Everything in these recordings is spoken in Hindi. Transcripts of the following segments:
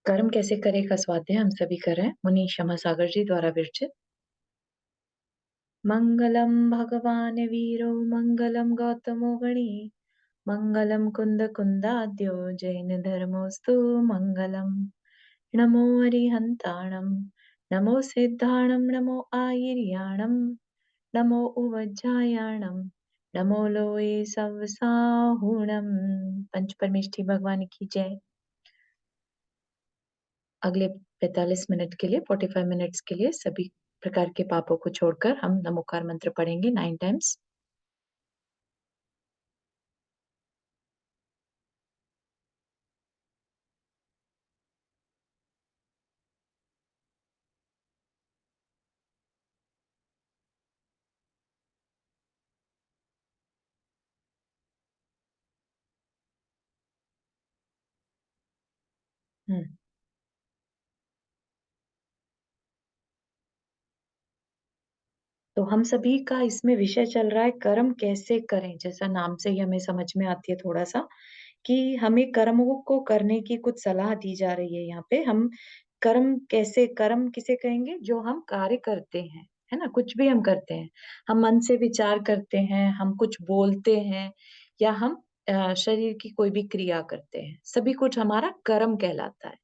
कर्म कैसे करे का स्वाध्याय हम सभी कर रहे हैं मुनि क्षमा सागर जी द्वारा विरचित। मंगलम भगवान वीरो मंगलम गौतमो गणी मंगलम कुंद कुंदाद्यो जैन धर्मोस्तु मंगलम। नमो हरिहंताणम नमो सिद्धाणम नमो आयर्याणम नमो उवज्जायाणम नमो लोए सवसाहुणम। पंच परमेष्ठी भगवान की जय। अगले 45 मिनट के लिए 45 मिनट्स के लिए सभी प्रकार के पापों को छोड़कर हम नमोकार मंत्र पढ़ेंगे 9 टाइम्स। हम्म तो हम सभी का इसमें विषय चल रहा है कर्म कैसे करें। जैसा नाम से ही हमें समझ में आती है थोड़ा सा कि हमें कर्मों को करने की कुछ सलाह दी जा रही है। यहाँ पे हम कर्म कैसे, कर्म किसे कहेंगे? जो हम कार्य करते हैं, है ना, कुछ भी हम करते हैं, हम मन से विचार करते हैं, हम कुछ बोलते हैं, या हम शरीर की कोई भी क्रिया करते हैं, सभी कुछ हमारा कर्म कहलाता है।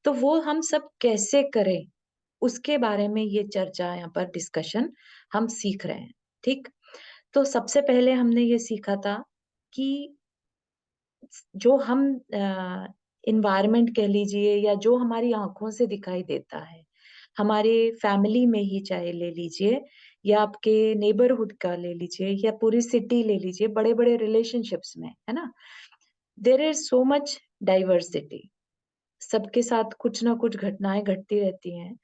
तो वो हम सब कैसे करें, उसके बारे में ये चर्चा, यहाँ पर डिस्कशन हम सीख रहे हैं। ठीक। तो सबसे पहले हमने ये सीखा था कि जो हम इन्वायरमेंट कह लीजिए, या जो हमारी आंखों से दिखाई देता है, हमारे फैमिली में ही चाहे ले लीजिए, या आपके नेबरहुड का ले लीजिए, या पूरी सिटी ले लीजिए, बड़े बड़े रिलेशनशिप्स में, है ना, there is so much diversity. सबके साथ कुछ ना कुछ घटनाएं घटती रहती हैं।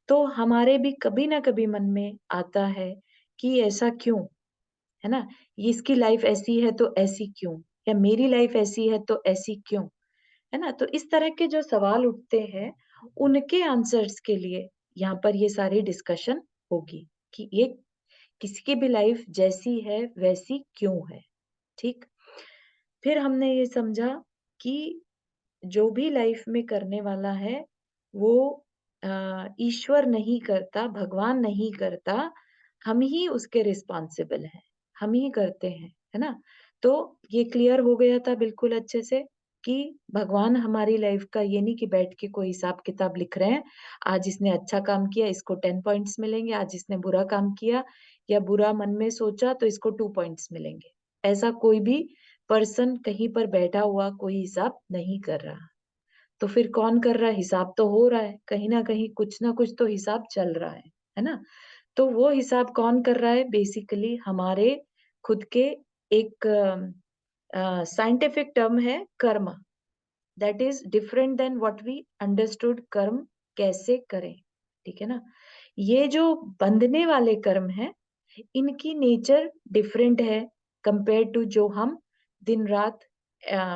तो हमारे भी कभी ना कभी मन में आता है कि ऐसा क्यों, है ना, ये इसकी लाइफ ऐसी है तो ऐसी क्यों, या मेरी लाइफ ऐसी है तो ऐसी क्यों, है ना। तो इस तरह के जो सवाल उठते हैं, उनके आंसर्स के लिए यहाँ पर ये सारी डिस्कशन होगी कि ये किसी की भी लाइफ जैसी है वैसी क्यों है। ठीक। फिर हमने ये समझा कि जो भी लाइफ में करने वाला है वो ईश्वर नहीं करता, भगवान नहीं करता, हम ही उसके रिस्पॉन्सिबल हैं, हम ही करते हैं, है ना। तो ये क्लियर हो गया था बिल्कुल अच्छे से कि भगवान हमारी लाइफ का ये नहीं कि बैठ के कोई हिसाब किताब लिख रहे हैं, आज इसने अच्छा काम किया इसको 10 पॉइंट्स मिलेंगे, आज इसने बुरा काम किया या बुरा मन में सोचा तो इसको 2 पॉइंट्स मिलेंगे। ऐसा कोई भी पर्सन कहीं पर बैठा हुआ कोई हिसाब नहीं कर रहा। तो फिर कौन कर रहा है? हिसाब तो हो रहा है, कहीं ना कुछ तो हिसाब चल रहा है ना। तो वो हिसाब कौन कर रहा है? बेसिकली हमारे खुद के एक साइंटिफिक टर्म है karma, that is different then what we understood karma कैसे करें। ठीक है ना। ये जो बंधने वाले कर्म है, इनकी नेचर डिफरेंट है कंपेयर टू जो हम दिन रात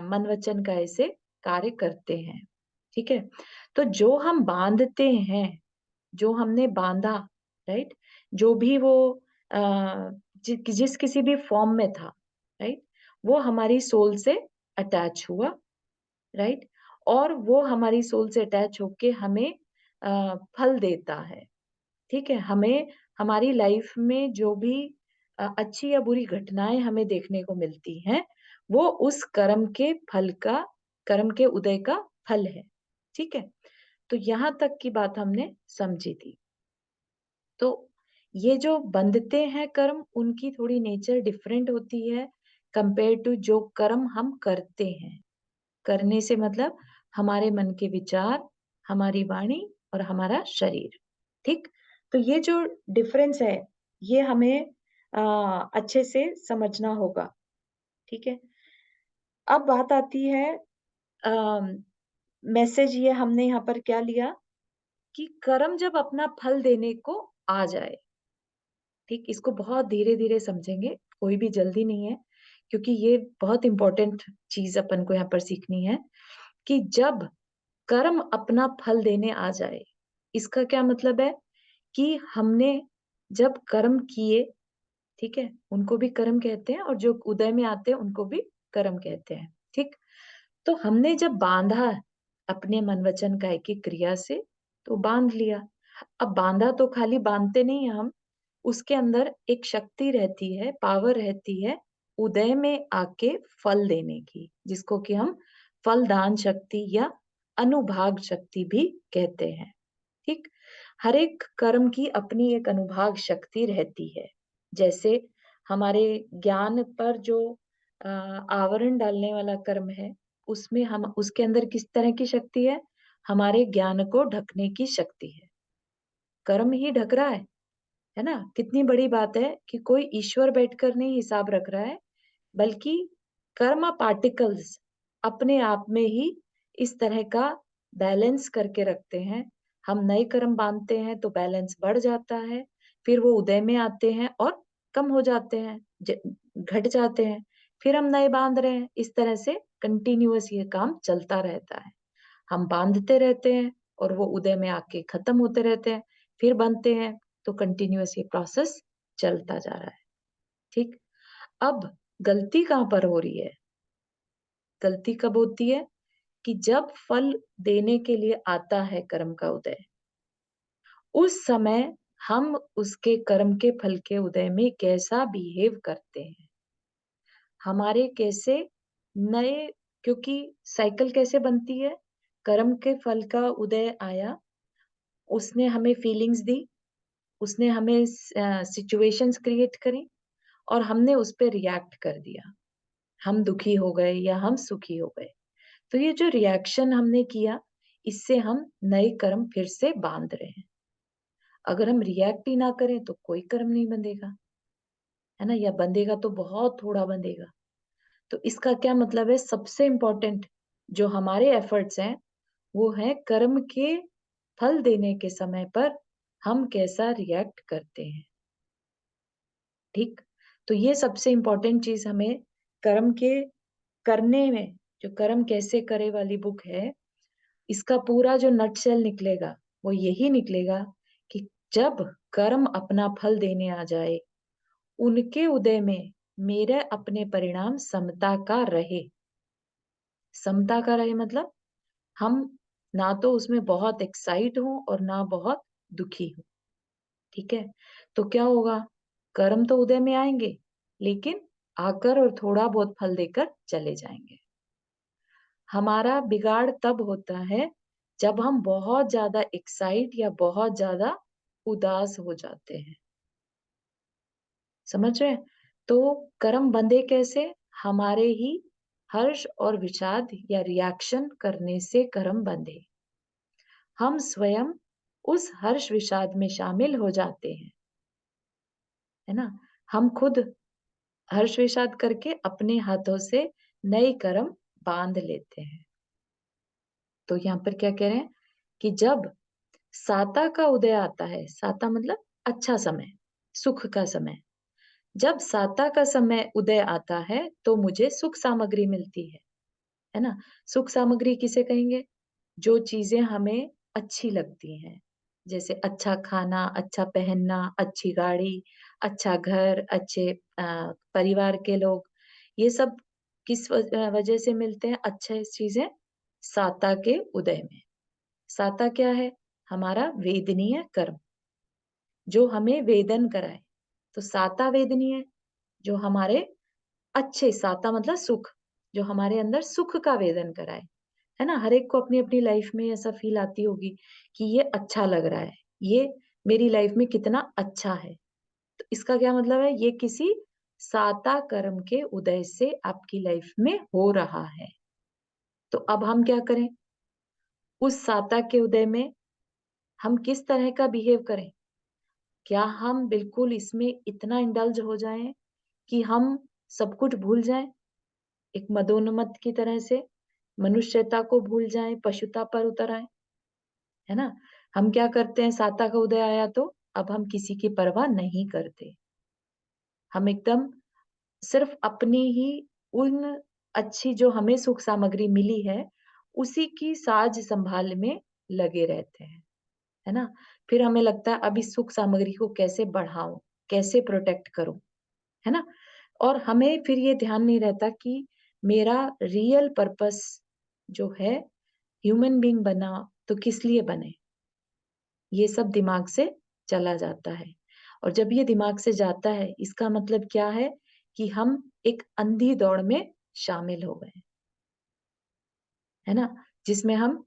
मन वचन काया से कार्य करते हैं। ठीक है। तो जो हम बांधते हैं, जो हमने बांधा, राइट, जो भी वो जिस किसी भी फॉर्म में था, राइट, वो हमारी सोल से अटैच हुआ, राइट, और वो हमारी सोल से अटैच होके हमें फल देता है। ठीक है। हमें हमारी लाइफ में जो भी अच्छी या बुरी घटनाएं हमें देखने को मिलती हैं, वो उस कर्म के फल का, कर्म के उदय का फल है। ठीक है। तो यहां तक की बात हमने समझी थी। तो ये जो बंधते हैं कर्म, उनकी थोड़ी नेचर डिफरेंट होती है कंपेयर टू जो कर्म हम करते हैं। करने से मतलब हमारे मन के विचार, हमारी वाणी और हमारा शरीर। ठीक। तो ये जो डिफरेंस है, ये हमें अच्छे से समझना होगा। ठीक है। अब बात आती है, मैसेज ये हमने यहाँ पर क्या लिया कि कर्म जब अपना फल देने को आ जाए, ठीक, इसको बहुत धीरे धीरे समझेंगे, कोई भी जल्दी नहीं है, क्योंकि ये बहुत इंपॉर्टेंट चीज अपन को यहाँ पर सीखनी है कि जब कर्म अपना फल देने आ जाए, इसका क्या मतलब है कि हमने जब कर्म किए, ठीक है, उनको भी कर्म कहते हैं, और जो उदय में आते हैं उनको भी कर्म कहते हैं। ठीक। तो हमने जब बांधा, अपने मन वचन काया की क्रिया से, तो बांध लिया। अब बांधा तो खाली बांधते नहीं हम, उसके अंदर एक शक्ति रहती है, पावर रहती है उदय में आके फल देने की, जिसको कि हम फलदान शक्ति या अनुभाग शक्ति भी कहते हैं। ठीक, हर एक कर्म की अपनी एक अनुभाग शक्ति रहती है। जैसे हमारे ज्ञान पर जो आवरण डालने वाला कर्म है, उसमें हम उसके अंदर किस तरह की शक्ति है? हमारे ज्ञान को ढकने की शक्ति है। कर्म ही ढक रहा है ना? कितनी बड़ी बात है कि कोई ईश्वर बैठकर नहीं हिसाब रख रहा है, बल्कि कर्म पार्टिकल्स अपने आप में ही इस तरह का बैलेंस करके रखते हैं। हम नए कर्म बांधते हैं तो बैलेंस बढ़ जाता है, फिर वो उदय में आते हैं और कम हो जाते हैं, घट जाते हैं, फिर हम नए बांध रहे हैं। इस तरह से कंटिन्यूअस ये काम चलता रहता है। हम बांधते रहते हैं और वो उदय में आके खत्म होते रहते हैं, फिर बनते हैं, तो कंटिन्यूअस ये प्रोसेस चलता जा रहा है। ठीक, अब गलती कहाँ पर हो रही है? गलती कब होती है? कि जब फल देने के लिए आता है कर्म का उदय, उस समय हम उसके कर्म के फल के उदय में कैसा बिहेव करते हैं, हमारे कैसे नए, क्योंकि साइकिल कैसे बनती है? कर्म के फल का उदय आया, उसने हमें फीलिंग्स दी, उसने हमें सिचुएशंस क्रिएट करी और हमने उस पे रिएक्ट कर दिया। हम दुखी हो गए या हम सुखी हो गए। तो ये जो रिएक्शन हमने किया, इससे हम नए कर्म फिर से बांध रहे हैं। अगर हम रिएक्ट ही ना करें तो कोई कर्म नहीं बंधेगा, है ना? या बंधेगा तो बहुत थोड़ा बंधेगा। तो इसका क्या मतलब है? सबसे इम्पोर्टेंट जो हमारे एफर्ट्स हैं, वो है कर्म के फल देने के समय पर हम कैसा रिएक्ट करते हैं। ठीक, तो ये सबसे इम्पोर्टेंट चीज हमें कर्म के करने में, जो कर्म कैसे करे वाली बुक है, इसका पूरा जो नटशेल निकलेगा, वो यही निकलेगा कि जब कर्म अपना फल देने आ जाए, उनके उदय में मेरे अपने परिणाम समता का रहे। समता का रहे मतलब हम ना तो उसमें बहुत एक्साइट हो और ना बहुत दुखी हो। ठीक है, तो क्या होगा? कर्म तो उदय में आएंगे, लेकिन आकर और थोड़ा बहुत फल देकर चले जाएंगे। हमारा बिगाड़ तब होता है जब हम बहुत ज्यादा एक्साइट या बहुत ज्यादा उदास हो जाते हैं। समझ रहे हैं? तो कर्म बंधे कैसे? हमारे ही हर्ष और विषाद या रिएक्शन करने से कर्म बंधे। हम स्वयं उस हर्ष विषाद में शामिल हो जाते हैं, है ना? हम खुद हर्ष विषाद करके अपने हाथों से नए कर्म बांध लेते हैं। तो यहाँ पर क्या कह रहे हैं कि जब साता का उदय आता है, साता मतलब अच्छा समय, सुख का समय। जब साता का समय उदय आता है तो मुझे सुख सामग्री मिलती है ना? सुख सामग्री किसे कहेंगे? जो चीजें हमें अच्छी लगती हैं, जैसे अच्छा खाना, अच्छा पहनना, अच्छी गाड़ी, अच्छा घर, अच्छे परिवार के लोग, ये सब किस वजह से मिलते हैं? अच्छे चीजें साता के उदय में। साता क्या है? हमारा वेदनीय कर्म, जो हमें वेदन कराए। तो साता वेदनीय, जो हमारे अच्छे, साता मतलब सुख, जो हमारे अंदर सुख का वेदन कराए, है ना? हर एक को अपनी अपनी लाइफ में ऐसा फील आती होगी कि ये अच्छा लग रहा है, ये मेरी लाइफ में कितना अच्छा है। तो इसका क्या मतलब है? ये किसी साता कर्म के उदय से आपकी लाइफ में हो रहा है। तो अब हम क्या करें? उस साता के उदय में हम किस तरह का बिहेव करें? क्या हम बिल्कुल इसमें इतना इंडल्ज हो जाएं कि हम सब कुछ भूल जाएं, एक मदोन्मत्त की तरह से मनुष्यता को भूल जाएं, पशुता पर उतर आए, है ना? हम क्या करते हैं? साता का उदय आया तो अब हम किसी की परवाह नहीं करते। हम एकदम सिर्फ अपनी ही उन अच्छी जो हमें सुख सामग्री मिली है, उसी की साज संभाल में लगे रहते हैं, है ना? फिर हमें लगता है अब इस सुख सामग्री को कैसे बढ़ाऊं, कैसे प्रोटेक्ट करूं, है ना? और हमें फिर ये ध्यान नहीं रहता कि मेरा रियल पर्पस जो है ह्यूमन बीइंग बना तो किस लिए बने? ये सब दिमाग से चला जाता है। और जब ये दिमाग से जाता है, इसका मतलब क्या है कि हम एक अंधी दौड़ में शामिल हो गए, है ना? जिसमें हम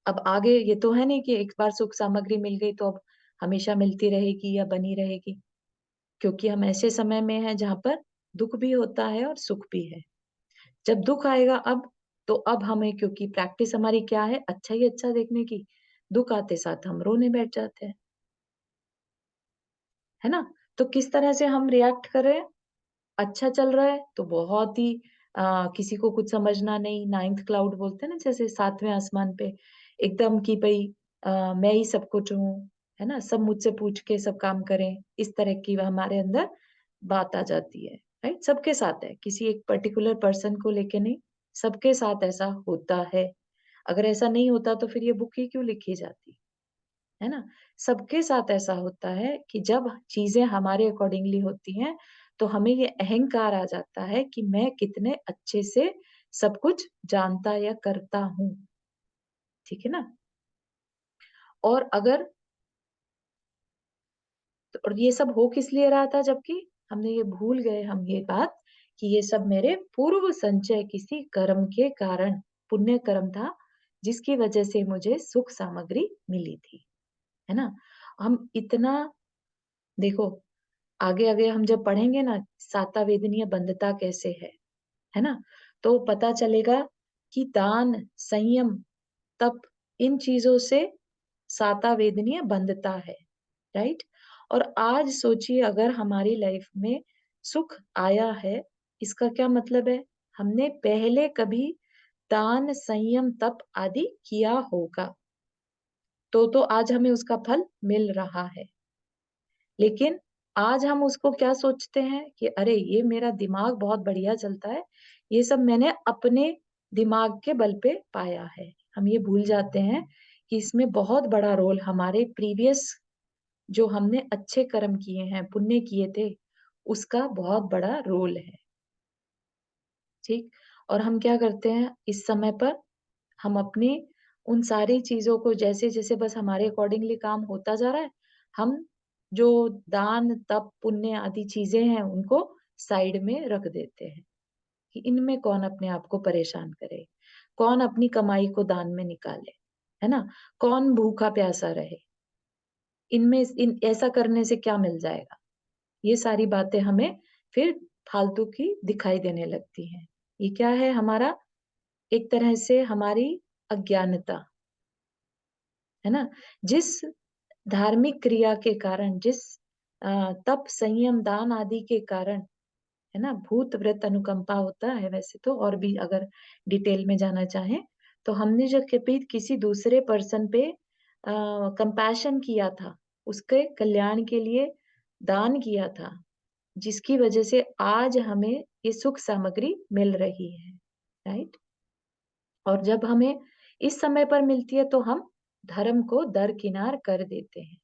अब आगे ये तो है नहीं कि एक बार सुख सामग्री मिल गई तो अब हमेशा मिलती रहेगी या बनी रहेगी, क्योंकि हम ऐसे समय में हैं जहाँ पर दुःख भी होता है और सुख भी है। जब दुःख आएगा तो अब हमें, क्योंकि प्रैक्टिस हमारी क्या है, अच्छा ही अच्छा देखने की, दुःख आते साथ हम रोने बैठ जाते हैं, है ना? तो किस तरह से हम रिएक्ट कर रहे हैं? अच्छा चल रहा है तो बहुत ही किसी को कुछ समझना नहीं, नाइन्थ क्लाउड बोलते हैं ना, जैसे 7वें आसमान पे एकदम कि भई मैं ही सब कुछ हूँ, है ना? सब मुझसे पूछ के सब काम करें, इस तरह की हमारे अंदर बात आ जाती है, राइट? सबके साथ है, किसी एक पर्टिकुलर पर्सन को लेके नहीं, सबके साथ ऐसा होता है। अगर ऐसा नहीं होता तो फिर ये बुक ही क्यों लिखी जाती, है ना? सबके साथ ऐसा होता है कि जब चीज़ें हमारे अकॉर्डिंगली होती हैं, तो हमें ये अहंकार आ जाता है कि मैं कितने अच्छे से सब कुछ जानता या करता हूँ, ठीक है ना? और अगर और ये सब हो किस लिए रहा था, जबकि हमने ये भूल गए हम ये बात कि ये सब मेरे पूर्व संचय किसी कर्म के कारण पुण्य कर्म था, जिसकी वजह से मुझे सुख सामग्री मिली थी, है ना? हम इतना देखो, आगे-आगे हम जब पढ़ेंगे ना, सातावेदनीय बंधता कैसे है ना? तो पता चलेगा कि दान, संयम, तप, इन चीज़ों से सातावेदनीय बंधता है, राइट? और आज सोचिए, अगर हमारी लाइफ में सुख आया है, इसका क्या मतलब है? हमने पहले कभी दान, संयम, तप आदि किया होगा, तो आज हमें उसका फल मिल रहा है। लेकिन आज हम उसको क्या सोचते हैं कि अरे ये मेरा दिमाग बहुत बढ़िया चलता है, ये सब मैंने अपने दिमाग के बल पे पाया है। हम ये भूल जाते हैं कि इसमें बहुत बड़ा रोल हमारे प्रीवियस जो हमने अच्छे कर्म किए हैं, पुण्य किए थे, उसका बहुत बड़ा रोल है, ठीक? और हम क्या करते हैं इस समय पर, हम अपनी उन सारी चीज़ों को जैसे-जैसे बस हमारे अकॉर्डिंगली काम होता जा रहा है, हम जो दान, तप, पुण्य आदि चीज़ें हैं, उनको साइड में रख देते हैं, कि इनमें कौन अपने आप को परेशान करे, कौन अपनी कमाई को दान में निकाले, है ना? कौन भूखा-प्यासा रहे, इनमें इन ऐसा करने से क्या मिल जाएगा? ये सारी बातें हमें फिर फालतू की दिखाई देने लगती हैं। ये क्या है हमारा, एक तरह से हमारी अज्ञानता, है ना? जिस धार्मिक क्रिया के कारण, जिस तप, संयम, दान आदि के कारण, है ना? भूत, व्रत, अनुकंपा होता है वैसे तो, और भी अगर डिटेल में जाना चाहें, तो हमने जो कभी किसी दूसरे पर्सन पे कंपैशन किया था, उसके कल्याण के लिए दान किया था, जिसकी वजह से आज हमें ये सुख सामग्री मिल रही है, राइट? और जब हमें इस समय पर मिलती है तो हम धर्म को दरकिनार कर देते हैं।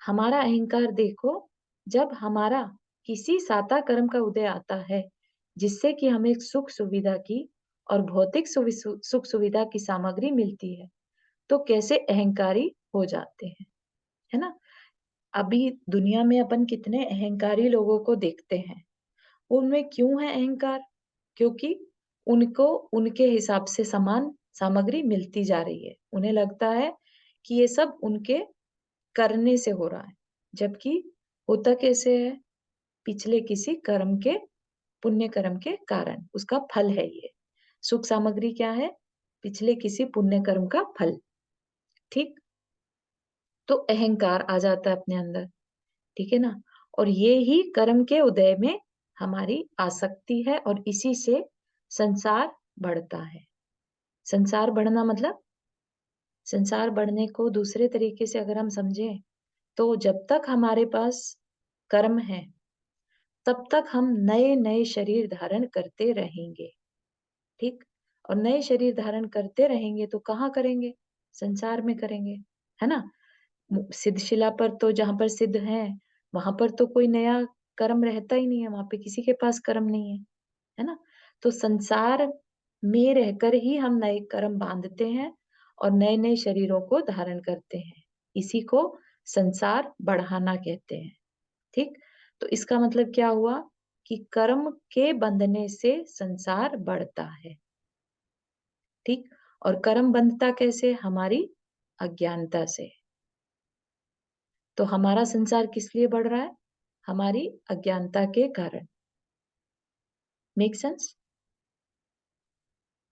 हमारा अहंकार देखो, जब हमारा किसी साता कर्म का उदय आता है, जिससे कि हमें सुख सुविधा की और भौतिक सुख सुविधा की सामग्री मिलती है, तो कैसे अहंकारी हो जाते हैं, है ना? अभी दुनिया में अपन कितने अहंकारी लोगों को देखते हैं। उनमें क्यों है अहंकार? क्योंकि उनको उनके हिसाब से समान सामग्री मिलती जा रही है। उन्हें लगता है कि ये सब उनके करने से हो रहा है, जबकि होता कैसे है? पिछले किसी कर्म के, पुण्य कर्म के कारण, उसका फल है ये। सुख सामग्री क्या है? पिछले किसी पुण्य कर्म का फल, ठीक? तो अहंकार आ जाता है अपने अंदर, ठीक है ना? और ये ही कर्म के उदय में हमारी आसक्ति है, और इसी से संसार बढ़ता है। संसार बढ़ना मतलब, संसार बढ़ने को दूसरे तरीके से अगर हम समझें, तो जब तक हमारे पास कर्म है, तब तक हम नए-नए शरीर धारण करते रहेंगे, ठीक? और नए शरीर धारण करते रहेंगे तो कहाँ करेंगे? संसार में करेंगे, है ना? सिद्धशिला पर तो, जहाँ पर सिद्ध हैं, वहाँ पर तो कोई नया कर्म रहता ही नहीं है, वहाँ पे किसी के पास कर्म नहीं है ना? तो संसार में रहकर ही हम नए कर्म बांधते हैं और नए-नए शरीरों को धारण करते हैं। इसी को संसार बढ़ाना कहते हैं, ठीक? तो इसका मतलब क्या हुआ कि कर्म के बंधने से संसार बढ़ता है, ठीक? और कर्म बंधता कैसे? हमारी अज्ञानता से। तो हमारा संसार किस लिए बढ़ रहा है? हमारी अज्ञानता के कारण। Make sense?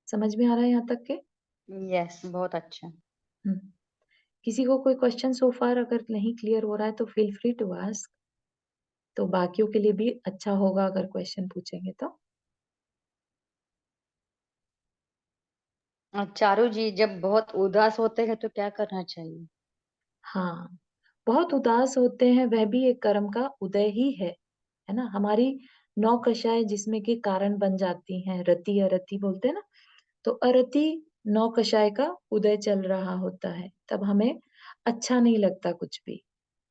समझ में आ रहा है यहाँ तक के? यस, बहुत अच्छा। हुँ। किसी को कोई क्वेश्चन सो फार अगर नहीं क्लियर हो रहा है तो फील फ्री टू आस्क। तो बाकियों के लिए भी अच्छा होगा अगर क्वेश्चन पूछेंगे तो। चारू जी, जब बहुत उदास होते हैं तो क्या करना चाहिए? हाँ, बहुत उदास होते हैं वह भी एक कर्म का उदय ही है ना? हमारी नौकशाएँ जिसमें कि कारण बन जाती हैं, रति अरति बोलते हैं ना? तो अरति नौकशाएँ का उदय चल रहा होता है, तब हमें अच्छा नहीं लगता कुछ भी,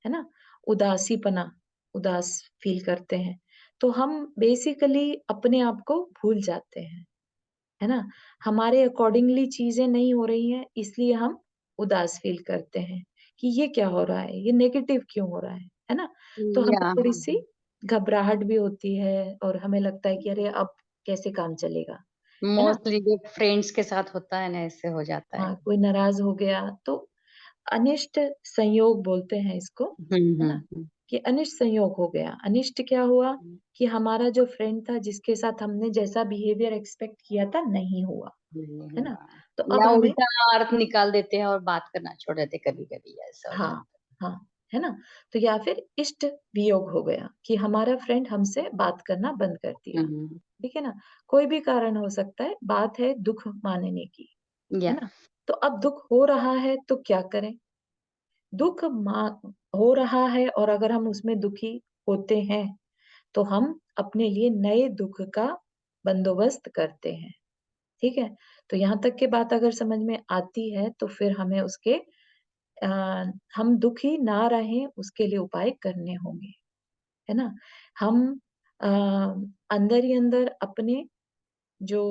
है ना? उदासीपना, उदास फ़ील करते हैं, तो हम बेसिकली अपने आप को भूल जाते हैं। है ना? हमारे अकॉर्डिंगली चीज़ें नहीं हो रही हैं, इसलिए हम उदास फ़ील करते हैं, कि ये क्या हो रहा है? ये नेगेटिव क्यों हो रहा है ना? तो हमें या हाँ, थोड़ी-सी घबराहट भी होती है और हमें लगता है कि अरे! अब कैसे काम चलेगा? है ना? मोस्टली जो फ्रेंड्स के साथ होता है ना, ऐसे हो जाता है। हाँ, कोई नाराज़ हो गया, तो अनिष्ट संयोग बोलते हैं इसको, हुँ, है हुँ, ना? हुँ। कि अनिष्ट संयोग हो गया। अनिष्ट क्या हुआ हुँ, कि हमारा जो फ्रेंड था, जिसके साथ हमने जैसा बिहेवियर एक्सपेक्ट किया था, नहीं हुआ, नहीं है ना? हुआ। तो अब या हमें उल्टा अर्थ निकाल देते हैं और बात करना छोड़ देते कभी-कभी, ऐसा हो हाँ, जाता हाँ, है ना? तो या फिर इष्ट वियोग हो गया कि हमारा फ्रेंड हमसे बात करना बंद कर है। दिया, हुँ, ठीक है ना? कोई भी कारण हो सकता है, बात है दुःख मानने की, या है ना? तो अब दुःख हो रहा है तो क्या करें? दुःख मा हो रहा है और अगर हम उसमें दुखी होते हैं, तो हम अपने लिए नए दुःख का बंदोबस्त करते हैं, ठीक है? तो यहाँ तक की बात अगर समझ में आती है, तो फिर हमें उसके अ, हम दुखी ना रहें उसके लिए उपाय करने होंगे, है ना? हम अ, अंदर ही अंदर अपने जो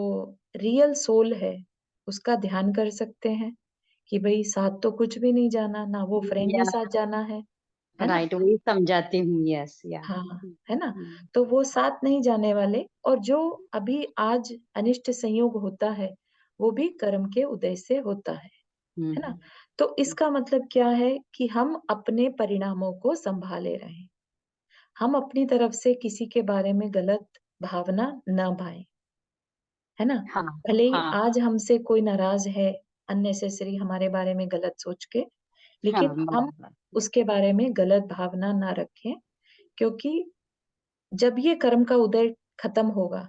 रियल सोल है, उसका ध्यान कर सकते हैं कि भई साथ तो कुछ भी नहीं जाना, ना वो फ्रेंड या ने साथ जाना है ना? राइट, वही समझाती हूँ, यस, या। हाँ, हुँ, है ना? हुँ, तो वो साथ नहीं जाने वाले और जो अभी आज अनिष्ट संयोग होता है, वो भी कर्म के उदय से होता हुँ, है ना? हुँ, तो इसका मतलब क्या है कि हम अपने परिणामों को सँभाले रहें। हम अपनी तरफ से किसी के बारे में गलत भावना ना पाएँ, है ना? हाँ, भले ही हाँ, आज हमसे कोई नाराज़ है, अननेसेसरी हमारे बारे में गलत सोच के, हाँ, लेकिन हम बराबर, उसके बारे में गलत भावना ना रखें, क्योंकि जब ये कर्म का उदय खत्म होगा,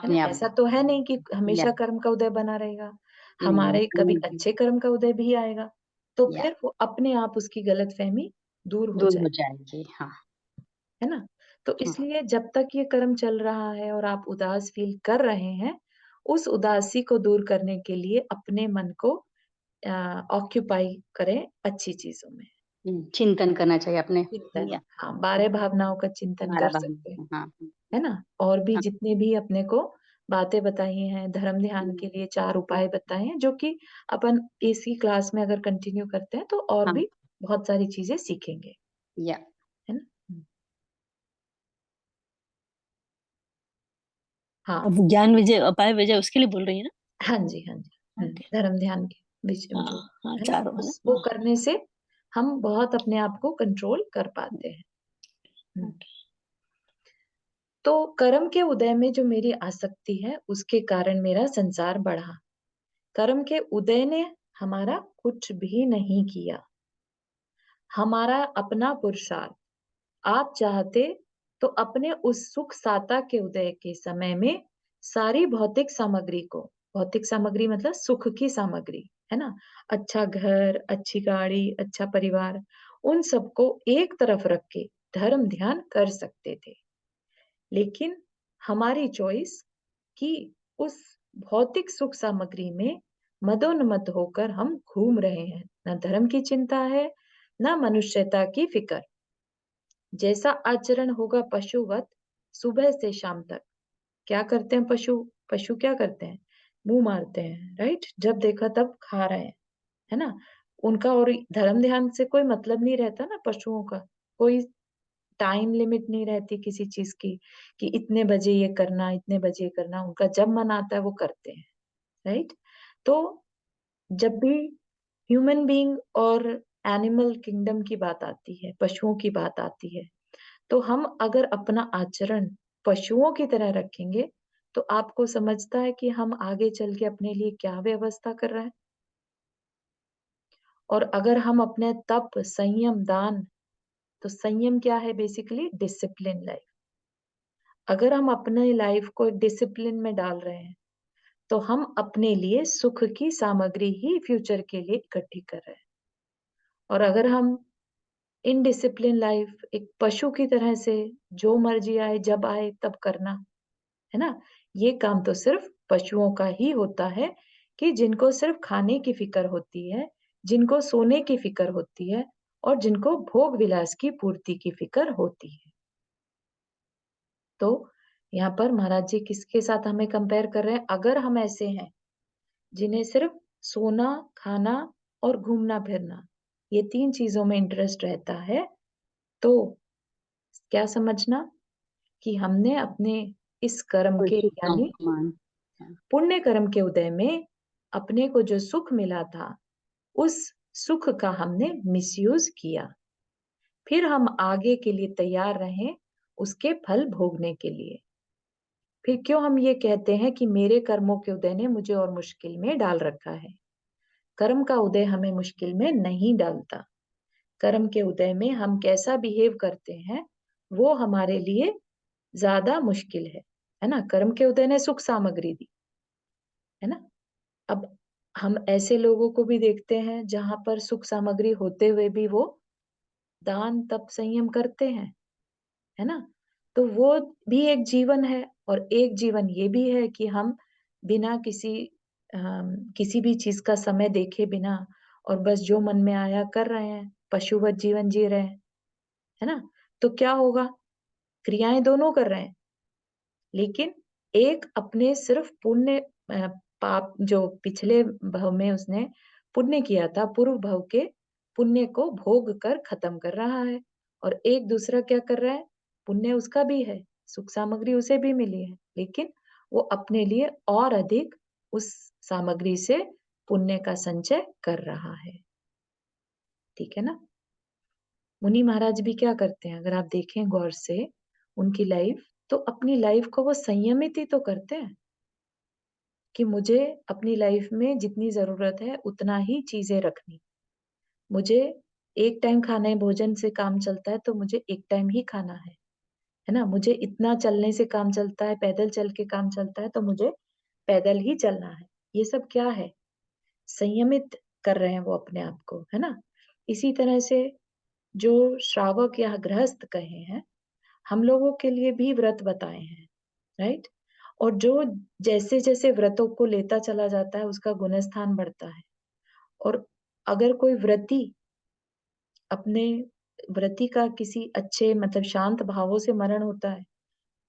है ना? अपने आप ऐसा तो है नहीं कि या हमेशा कर्म का उदय बना रहेगा। नहीं, हमारे कभी कोई भी अच्छे कर्म का उदय भी आएगा, तो या फिर वो अपने आप उसकी गलतफ़हमी दूर हो दूर जाए, हो जाएगी, हाँ, है ना? तो हाँ, इसलिए जब तक ये कर्म चल रहा है और आप उदास फ़ील कर रहे हैं, उस उदासी को दूर करने के लिए अपने मन को अ, ऑक्यूपाई करें अच्छी चीज़ों में। चिंतन करना चाहिए अपने चिंतन, या हाँ, 12 भावनाओं का चिंतन कर हमारा सकते हैं। हाँ, है ना? और भी हाँ, जितने भी अपने को बातें बताई हैं, धर्म ध्यान के हुँ, लिए 4 हुँ, उपाय बताए हैं, जो कि अपन इसी क्लास में अगर कंटिन्यू करते हैं, तो और हाँ, भी बहुत सारी चीज़ें सीखेंगे, या है ना? हाँ, अब ज्ञान विजय, अपाय विजय उसके लिए बोल रही है ना? हाँ जी, हाँ जी। ओके। धर्म ध्यान के बीच में हाँ, जो हाँ, है ना, चारों है उस ना? वो करने से हम बहुत अपने आप को कंट्रोल कर हाँ, पाते हैं। हुँ। ओके। तो कर्म के उदय में जो मेरी आसक्ति है, उसके कारण मेरा संसार बढ़ा। कर्म के उदय ने हमारा कुछ भी नहीं किया। हमारा अपना पुरुषार्थ। आप चाहते तो अपने उस सुख साता के उदय के समय में सारी भौतिक सामग्री मतलब सुख की सामग्री, है ना? अच्छा घर, अच्छी गाड़ी, अच्छा परिवार, उन सबको एक तरफ रख के धर्म ध्यान कर सकते थे। लेकिन हमारी चॉइस कि उस भौतिक सुख सामग्री में मदोन्मत्त होकर हम घूम रहे हैं। ना धर्म की चिंता है, ना मनुष्यता की फिक्र। जैसा आचरण होगा पशुवत, सुबह से शाम तक क्या करते हैं पशु? पशु क्या करते हैं? मुँह मारते हैं, राइट? जब देखा तब खा रहे हैं, है ना? उनका और धर्म ध्यान से कोई मतलब नहीं रहता ना पशुओं का, कोई टाइम लिमिट नहीं रहती किसी चीज़ की, कि इतने बजे ये करना, इतने बजे ये करना, उनका जब मन आता है वो करते हैं, राइट? तो जब भी ह्यूमन बीइंग और एनिमल किंगडम की बात आती है, पशुओं की बात आती है, तो हम अगर अपना आचरण पशुओं की तरह रखेंगे, तो आपको समझता है कि हम आगे चल के अपने लिए क्या व्यवस्था कर रहे हैं? और अगर हम अपने तप, संयम, दान, तो संयम क्या है बेसिकली? Discipline life. अगर हम अपने लाइफ को डिसिप्लिन में डाल रहे हैं, तो हम अपने लिए सुख की सामग्री ही फ्यूचर के लिए इकट्ठी कर रहे हैं। और अगर हम इनडिसिप्लिन लाइफ एक पशु की तरह से जो मर्जी आए, जब आए तब करना, है ना? ये काम तो सिर्फ पशुओं का ही होता है कि जिनको सिर्फ खाने की फ़िक्र होती है, जिनको सोने की फ़िक्र होती है और जिनको भोग विलास की पूर्ति की फ़िक्र होती है। तो यहाँ पर महाराज जी किसके साथ हमें कंपेयर कर रहे हैं? अगर हम ऐसे हैं, जिन्हें सिर्फ सोना, खाना और घूमना-फिरना, ये 3 चीज़ों में इंटरेस्ट रहता है, तो क्या समझना कि हमने अपने इस कर्म के उचित यानी मान। हाँ, पुण्य कर्म के उदय में अपने को जो सुख मिला था, उस सुख का हमने मिसयूज़ किया। फिर हम आगे के लिए तैयार रहें, उसके फल भोगने के लिए। फिर क्यों हम ये कहते हैं कि मेरे कर्मों के उदय ने मुझे और मुश्किल में डाल रखा है? कर्म का उदय हमें मुश्किल में नहीं डालता। कर्म के उदय में हम कैसा बिहेव करते हैं, वो हमारे लिए ज़्यादा मुश्किल है ना? कर्म के उदय ने सुख सामग्री दी, है ना? अब हम ऐसे लोगों को भी देखते हैं जहाँ पर सुख सामग्री होते हुए भी वो दान, तप, संयम करते हैं, है ना? तो वो भी एक जीवन है और एक जीवन ये भी है कि हम बिना किसी भी चीज़ का समय देखे बिना और बस जो मन में आया कर रहे हैं, पशुवत जीवन जी रहे हैं, है ना? तो क्या होगा? क्रियाएँ दोनों कर रहे हैं, लेकिन एक अपने सिर्फ पुण्य पाप जो पिछले भव में उसने पुण्य किया था, पूर्व भव के पुण्य को भोग कर खत्म कर रहा है और एक दूसरा क्या कर रहा है? पुण्य उसका भी है, सुख सामग्री उसे भी मिली है, लेकिन वो अपने लिए और अधिक उस सामग्री से पुण्य का संचय कर रहा है। ठीक है ना? मुनि महाराज भी क्या करते हैं? अगर आप देखें गौर से उनकी लाइफ, तो अपनी लाइफ को वो संयमित ही तो करते हैं कि मुझे अपनी लाइफ में जितनी ज़रूरत है उतना ही चीज़ें रखनी। मुझे एक टाइम खाने भोजन से काम चलता है तो मुझे एक टाइम ही खाना है ना? मुझे इतना चलने से काम चलता है, पैदल चल के काम चलता है तो मुझे पैदल ही चलना है। ये सब क्या है? संयमित कर रहे हैं वो अपने आप को, है ना? इसी तरह से जो श्रावक या गृहस्थ कहे हैं, हम लोगों के लिए भी व्रत बताए हैं, राइट? और जो जैसे-जैसे व्रतों को लेता चला जाता है, उसका गुणस्थान बढ़ता है। और अगर कोई व्रती अपने व्रती का किसी अच्छे मतलब शांत भावों से मरण होता है,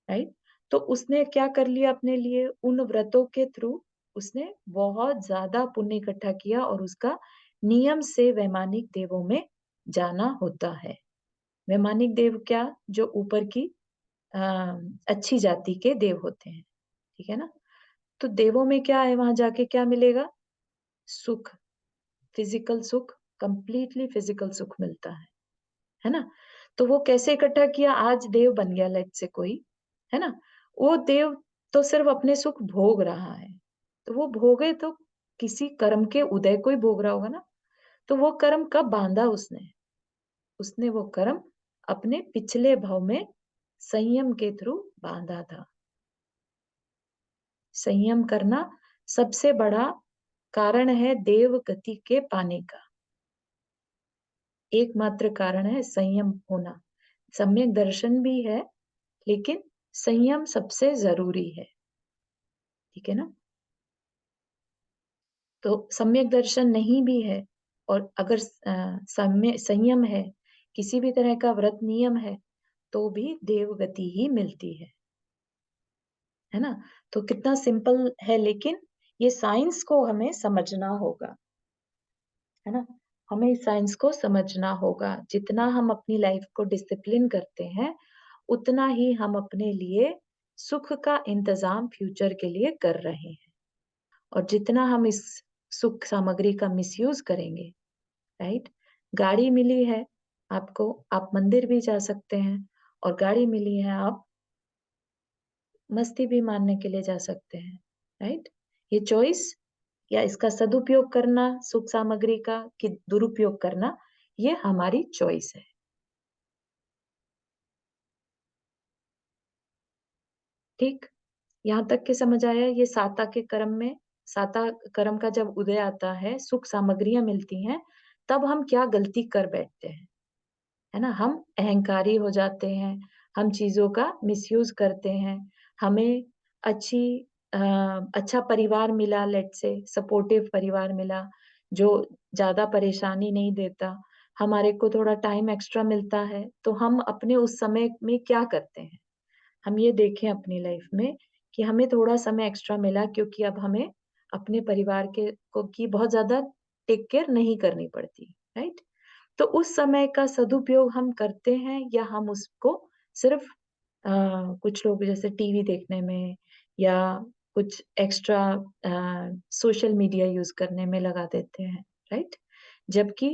राइट? तो उसने क्या कर लिया अपने लिए? उन व्रतों के थ्रू उसने बहुत ज़्यादा पुण्य इकट्ठा किया और उसका नियम से वैमानिक देवों में जाना होता है। वैमानिक देव क्या? जो ऊपर की अ, अच्छी जाति के देव होते हैं, ठीक है ना? तो देवों में क्या है वहाँ जाके क्या मिलेगा? सुख, फिज़िकल सुख, कंप्लीटली फिज़िकल सुख मिलता है ना? तो वो कैसे इकट्ठा किया? आज देव बन गया लेट्स से कोई, है ना? वो देव तो सिर्फ़ अपने सुख भोग रहा है, तो वो भोगे तो किसी कर्म के उदय को ही भोग रहा होगा ना? तो वो कर्म कब बाँधा उसने? उसने वो कर्म अपने पिछले भव में संयम के थ्रू बाँधा था। संयम करना सबसे बड़ा कारण है देव गति के पाने का। एकमात्र कारण है संयम होना। सम्यक दर्शन भी है, लेकिन संयम सबसे ज़रूरी है। ठीक है ना? तो सम्यक दर्शन नहीं भी है और अगर संयम है, किसी भी तरह का व्रत नियम है, तो भी देव गति ही मिलती है ना? तो कितना सिंपल है लेकिन ये साइंस को हमें समझना होगा, है ना? हमें इस साइंस को समझना होगा। जितना हम अपनी लाइफ को डिसिप्लिन करते हैं, उतना ही हम अपने लिए सुख का इंतज़ाम फ्यूचर के लिए कर रहे हैं। और जितना हम इस सुख सामग्री का मिसयूज़ करेंगे, राइट? गाड़ी मिली है आपको, आप मंदिर भी जा सकते हैं, और गाड़ी मिली है, आप मस्ती भी मारने के लिए जा सकते हैं, राइट? ये चॉइस या इसका सदुपयोग करना सुख सामग्री का कि दुरुपयोग करना, ये हमारी चॉइस है। ठीक? यहाँ तक के समझ आया? ये साता के कर्म में, साता कर्म का जब उदय आता है, सुख सामग्रियाँ मिलती हैं, तब हम क्या गलती कर बैठते हैं, है ना? हम अहंकारी हो जाते हैं, हम चीज़ों का मिसयूज़ करते हैं, हमें अच्छी अ, अच्छा परिवार मिला, लेट्स से सपोर्टिव परिवार मिला, जो ज़्यादा परेशानी नहीं देता, हमारे को थोड़ा टाइम एक्स्ट्रा मिलता है, तो हम अपने उस समय में क्या करते हैं? हम ये देखें अपनी लाइफ में कि हमें थोड़ा समय एक्स्ट्रा मिला, क्योंकि अब हमें अपने परिवार के को की बहुत ज़्यादा टेक केयर नहीं करनी पड़ती, राइट? तो उस समय का सदुपयोग हम करते हैं, या हम उसको सिर्फ अ, कुछ लोग जैसे टीवी देखने में या कुछ एक्स्ट्रा सोशल मीडिया यूज़ करने में लगा देते हैं, राइट? जबकि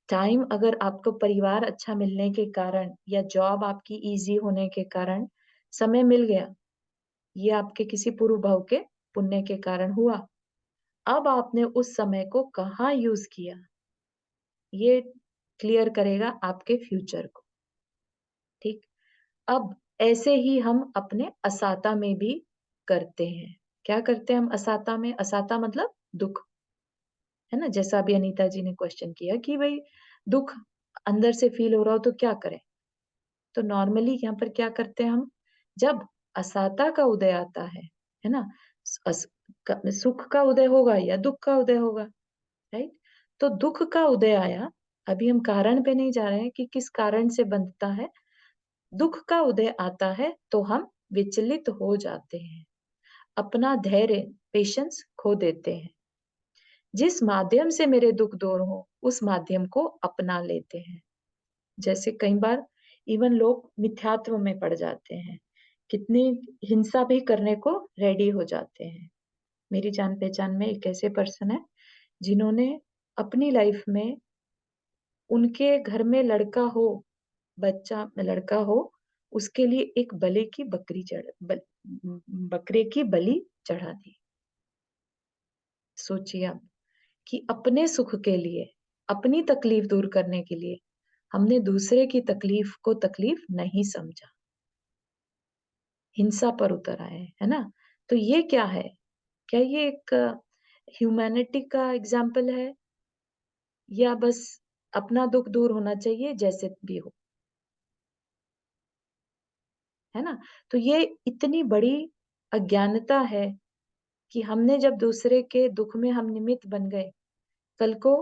टाइम अगर आपको परिवार अच्छा मिलने के कारण या जॉब आपकी ईज़ी होने के कारण समय मिल गया, ये आपके किसी पूर्व भाव के पुण्य के कारण हुआ। अब आपने उस समय को कहाँ यूज़ किया, ये क्लियर करेगा आपके फ्यूचर को, ठीक? अब ऐसे ही हम अपने असाता में भी करते हैं। क्या करते हैं हम असाता में? असाता मतलब दुःख, है ना? जैसा अभी अनीता जी ने क्वेश्चन किया कि भई दुःख अंदर से फ़ील हो रहा हो तो क्या करें? तो नॉर्मली यहाँ पर क्या करते हैं हम? जब असाता का उदय आता है ना? स अस क सुख का उदय होगा या दुःख का उदय होगा, राइट? तो दुःख का उदय आया, अभी हम कारण पे नहीं जा रहे हैं कि किस कारण से बनता है। दुःख का उदय आता है तो हम विचलित हो जाते हैं, अपना धैर्य, पेशेंस खो देते हैं। जिस माध्यम से मेरे दुःख दूर हो, उस माध्यम को अपना लेते हैं। जैसे कई बार इवन लोग मिथ्यात्व में पड़ जाते हैं, कितनी हिंसा भी करने को रेडी हो जाते हैं। मेरी जान-पहचान में एक ऐसे पर्सन है, जिन्होंने अपनी लाइफ में उनके घर में लड़का हो, बच्चा लड़का हो, उसके लिए एक बकरे की बलि चढ़ा दी। सोचिए आप कि अपने सुख के लिए, अपनी तकलीफ दूर करने के लिए, हमने दूसरे की तकलीफ को तकलीफ नहीं समझा, हिंसा पर उतर आए, है ना? तो ये क्या है? क्या ये एक ह्यूमैनिटी का एग्ज़ाम्पल है, या बस अपना दुःख दूर होना चाहिए जैसे भी हो, है ना? तो ये इतनी बड़ी अज्ञानता है कि हमने जब दूसरे के दुःख में हम निमित्त बन गए, कल को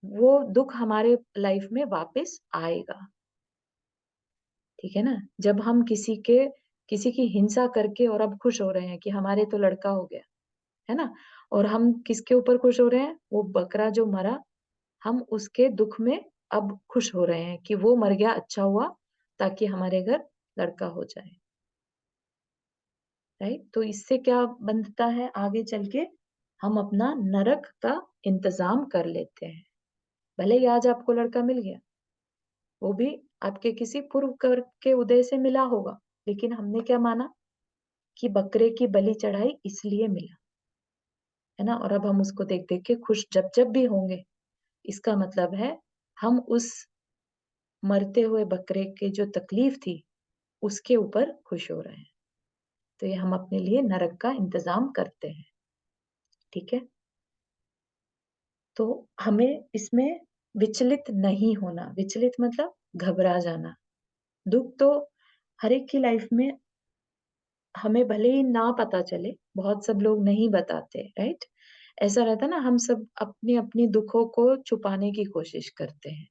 वो दुःख हमारे लाइफ में वापस आएगा, ठीक है ना? जब हम किसी की हिंसा करके और अब खुश हो रहे हैं कि हमारे तो लड़का हो गया, है ना? और हम किसके ऊपर खुश हो रहे हैं? वो बकरा जो मरा, हम उसके दुःख में अब खुश हो रहे हैं कि वो मर गया, अच्छा हुआ, ताकि हमारे घर लड़का हो जाए, राइट? तो इससे क्या बनता है आगे चल के? हम अपना नरक का इंतज़ाम कर लेते हैं। भले ही आज आपको लड़का मिल गया, वो भी आपके किसी पूर्व कर के उदय से मिला होगा, लेकिन हमने क्या माना कि बकरे की बलि चढ़ाई इसलिए मिला, है ना? और अब हम उसको देख-देख के खुश जब-जब भी होंगे, इसका मतलब है हम उस मरते हुए बकरे की जो तकलीफ थी, उसके ऊपर खुश हो रहे हैं। तो ये हम अपने लिए नरक का इंतज़ाम करते हैं, ठीक है? तो हमें इसमें विचलित नहीं होना, विचलित मतलब घबरा जाना। दुःख तो हर एक की लाइफ में हमें भले ही ना पता चले, बहुत सब लोग नहीं बताते, राइट? ऐसा रहता है ना, हम सब अपनी-अपनी दुखों को छुपाने की कोशिश करते हैं।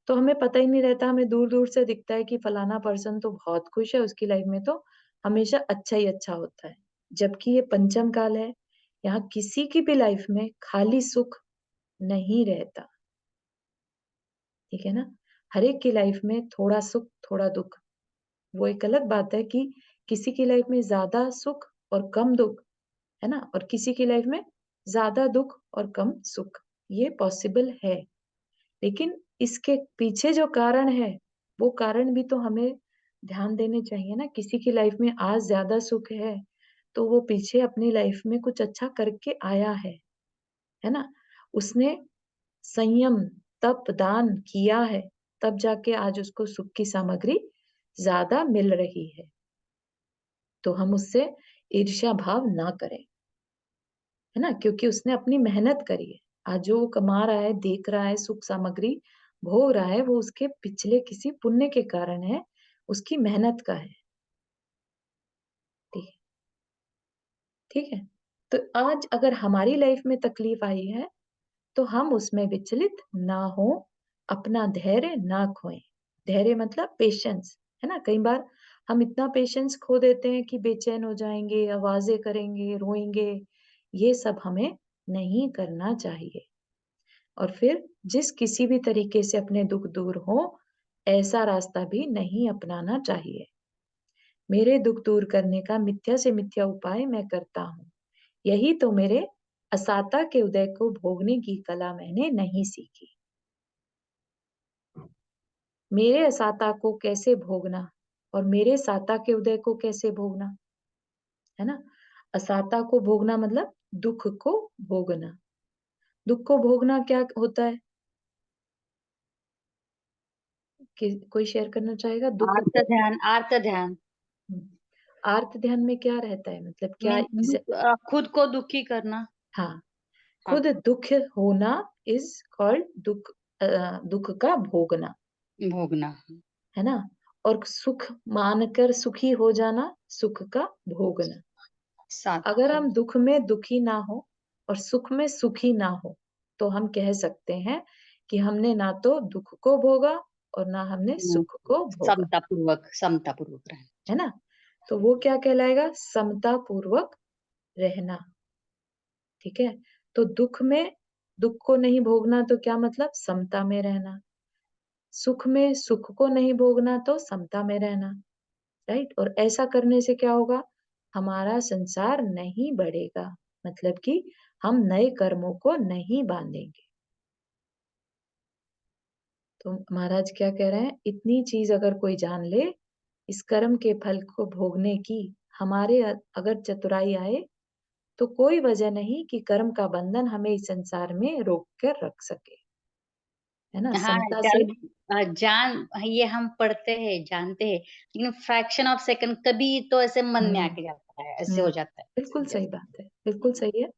तो हमें पता ही नहीं रहता, हमें दूर-दूर से दिखता है कि फलाना पर्सन तो बहुत खुश है, उसकी लाइफ में तो हमेशा अच्छा ही अच्छा होता है। जबकि ये पंचम काल है, यहाँ किसी की भी लाइफ में खाली सुख नहीं रहता, ठीक है ना? हर एक की लाइफ में थोड़ा सुख, थोड़ा दुःख। वो एक अलग बात है कि किसी की लाइफ में ज़्यादा सुख और कम दुःख, है ना? और किसी की लाइफ में ज़्यादा दुःख और कम सुख, ये पॉसिबल है। लेकिन इसके पीछे जो कारण है, वो कारण भी तो हमें ध्यान देने चाहिए ना। किसी की लाइफ में आज ज़्यादा सुख है, तो वो पीछे अपनी लाइफ में कुछ अच्छा करके आया है ना? उसने संयम, तप, दान किया है, तब जाके आज उसको सुख की सामग्री ज़्यादा मिल रही है। तो हम उससे ईर्ष्या भाव ना करें, है ना? क्योंकि उसने अपनी मेहनत करी है। आज जो वो कमा रहा है, देख रहा है, सुख सामग्री भोग रहा है, वो उसके पिछले किसी पुण्य के कारण है, उसकी मेहनत का है। ठीक है, ठीक है? तो आज अगर हमारी लाइफ में तकलीफ आई है, तो हम उसमें विचलित ना हों, अपना धैर्य ना खोएँ। धैर्य मतलब पेशेंस, है ना? कई बार हम इतना पेशेंस खो देते हैं कि बेचैन हो जाएँगे, आवाज़ें करेंगे, रोएँगे। ये सब हमें नहीं करना चाहिए। और फिर जिस किसी भी तरीके से अपने दुःख दूर हों, ऐसा रास्ता भी नहीं अपनाना चाहिए। मेरे दुःख दूर करने का मिथ्या से मिथ्या उपाय मैं करता हूँ। यही तो मेरे असाता के उदय को भोगने की कला मैंने नहीं सीखी। मेरे असाता को कैसे भोगना और मेरे साता के उदय को कैसे भोगना, है ना? असाता को भोगना मतलब दुःख को भोगना। दुःख को भोगना क्या होता है? कि कोई शेयर करना चाहेगा? दुःख आर्त को ध्यान, आर्त ध्यान हुँ, आर्त ध्यान में क्या रहता है? मतलब क्या मीन्स इसे खुद को दुखी करना। हाँ, हाँ, खुद दुःख होना इज़ कॉल्ड दुःख का भोगना, भोगना। है ना? और सुख मानकर सुखी हो जाना, सुख का भोगना। साथ अगर को हम दुःख में दुखी ना हो और सुख में सुखी ना हो, तो हम कह सकते हैं कि हमने ना तो दुःख को भोगा और ना हमने हम्म, सुख को भोगा, समता पूर्वक रहना है ना? तो वो क्या कहलाएगा? समता पूर्वक रहना, ठीक है? तो दुःख को नहीं भोगना तो क्या मतलब? समता में रहना। सुख में सुख को नहीं भोगना तो समता में रहना, राइट? और ऐसा करने से क्या होगा? हमारा संसार नहीं बढ़ेगा, मतलब कि हम नए कर्मों को नहीं बांधेंगे। तो महाराज क्या कह रहे हैं? इतनी चीज अगर कोई जान ले, इस कर्म के फल को भोगने की हमारे अगर चतुराई आए, तो कोई वजह नहीं कि कर्म का बंधन हमें इस संसार में रोक कर रख सके, है ना? हाँ, समता से चल जान ये हम पढ़ते हैं, जानते हैं, लेकिन फ्रैक्शन ऑफ सेकंड कभी तो ऐसे मन में हुँ, आके जाता है, ऐसे हुँ, हो जाता है। बिल्कुल सही जैसे बात है, बिल्कुल सही है।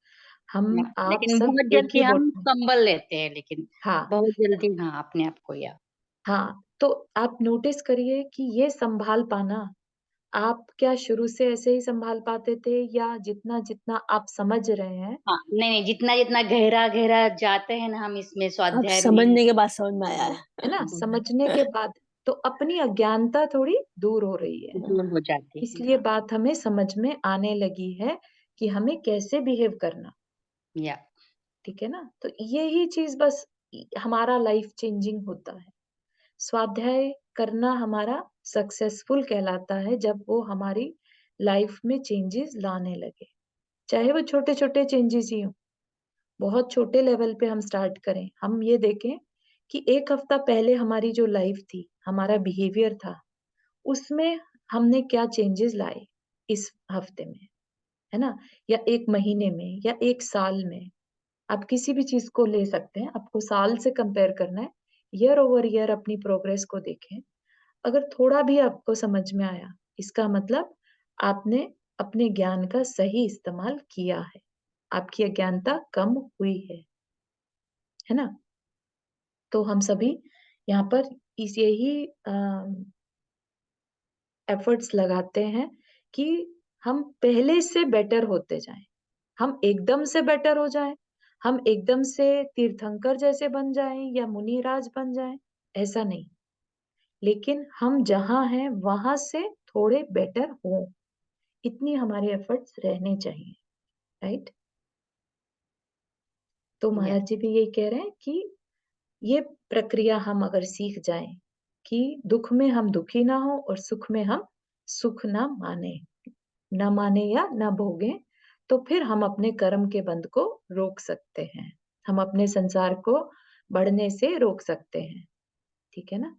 हम आप लेकिन सब बहुत एक जल्दी ही बोट हम में संभल लेते हैं, लेकिन हाँ, बहुत जल्दी हाँ, अपने आप को या हाँ, तो आप नोटिस करिए कि ये सँभाल पाना, आप क्या शुरू से ऐसे ही सँभाल पाते थे या जितना-जितना आप समझ रहे हैं, हाँ, नहीं, जितना-जितना गहरा-गहरा जाते हैं ना हम इसमें अब स्वाध्याय में, समझने के बाद समझ में आया है ना? समझने है। के बाद तो अपनी अज्ञानता थोड़ी दूर हो रही है। दूर हो जाती है। इसलिए हाँ, बात हमें समझ में आने लगी है कि हमें कैसे बिहेव करना, या ठीक है ना? तो यही चीज़ बस हमारा लाइफ चेंजिंग होता है। स्वाध्याय करना हमारा सक्सेसफुल कहलाता है जब वो हमारी लाइफ में चेंजेस लाने लगे। चाहे वो छोटे-छोटे चेंजेस ही हों, बहुत छोटे लेवल पे हम स्टार्ट करें। हम ये देखें कि 1 हफ्ता पहले हमारी जो लाइफ थी, हमारा बिहेवियर था, उसमें हमने क्या चेंजेस लाए इस हफ्ते में, है ना? या 1 महीने में या 1 साल में। आप किसी भी चीज़ को ले सकते हैं, आपको साल से कंपेयर करना है। ईयर ओवर ईयर अपनी प्रोग्रेस को देखें। अगर थोड़ा भी आपको समझ में आया, इसका मतलब आपने अपने ज्ञान का सही इस्तेमाल किया है। आपकी अज्ञानता कम हुई है ना? तो हम सभी यहाँ पर इस यही एफर्ट्स लगाते हैं कि हम पहले से बेटर होते जाएँ। हम एकदम से बेटर हो जाएँ, हम एकदम से तीर्थंकर जैसे बन जाएँ या मुनिराज बन जाएँ, ऐसा नहीं। लेकिन हम जहाँ हैं, वहाँ से थोड़े बेटर हों, इतनी हमारे एफर्ट्स रहने चाहिए, राइट? तो या महाराज जी भी यही कह रहे हैं कि ये प्रक्रिया हम अगर सीख जाएं कि दुख में हम दुखी ना हो और सुख में हम सुख ना माने या ना भोगें, तो फिर हम अपने कर्म के बंध को रोक सकते हैं। हम अपने संसार को बढ़ने से रोक सकते हैं। ठीक है ना?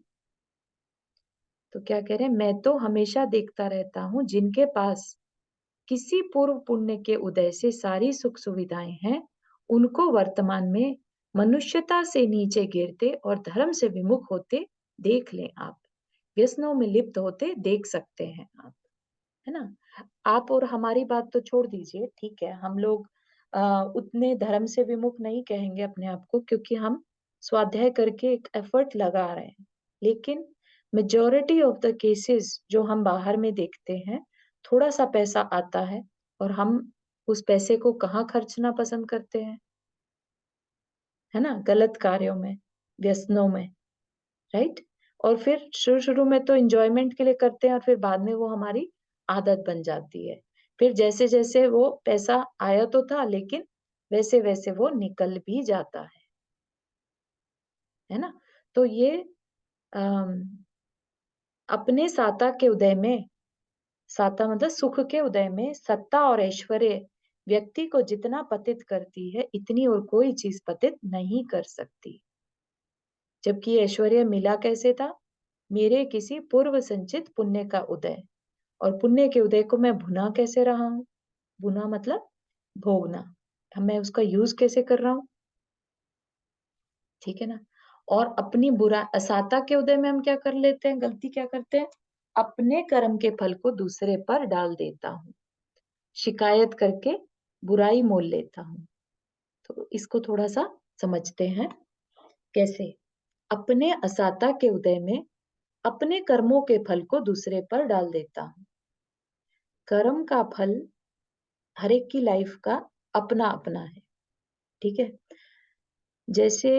तो क्या कह रहे हैं, मैं तो हमेशा देखता रहता हूँ जिनके पास किसी पूर्व पुण्य के उदय से सारी सुख सुविधाएं हैं, उनको वर्तमान में मनुष्यता से नीचे गिरते और धर्म से विमुख होते देख लें आप। व्यसनों में लिप्त होते देख सकते हैं आप, है ना? आप और हमारी बात तो छोड़ दीजिए, ठीक है, हम लोग उतने धर्म से विमुख नहीं कहेंगे अपने आप को, क्योंकि हम स्वाध्याय करके एक एफर्ट लगा रहे हैं। लेकिन मेजॉरिटी ऑफ द केसेस जो हम बाहर में देखते हैं, थोड़ा सा पैसा आता है और हम उस पैसे को कहाँ खर्चना पसंद करते हैं, है ना? गलत कार्यों में, व्यसनों में, राइट? और फिर शुरू-शुरू में तो एन्जॉयमेंट के लिए करते हैं और फिर बाद में वो हमारी आदत बन जाती है। फिर जैसे-जैसे वो पैसा आया तो था, लेकिन वैसे-वैसे वो निकल भी जाता है ना? तो ये अम, अपने साता के उदय में, साता मतलब सुख के उदय में सत्ता और ऐश्वर्य व्यक्ति को जितना पतित करती है, इतनी और कोई चीज़ पतित नहीं कर सकती। जबकि ऐश्वर्य मिला कैसे था? मेरे किसी पूर्व संचित पुण्य का उदय। और पुण्य के उदय को मैं भुना कैसे रहा हूँ? भुना मतलब भोगना। अब मैं उसका यूज़ कैसे कर रहा हूँ? ठीक है ना? और अपनी बुरा असाता के उदय में हम क्या कर लेते हैं? गलती क्या करते हैं? अपने कर्म के फल को दूसरे पर डाल देता हूँ। शिकायत करके बुराई मोल लेता हूँ। तो इसको थोड़ा-सा समझते हैं। कैसे? अपने असाता के उदय में अपने कर्मों के फल को दूसरे पर डाल देता हूँ। कर्म का फल हर एक की लाइफ का अपना-अपना है, ठीक है? जैसे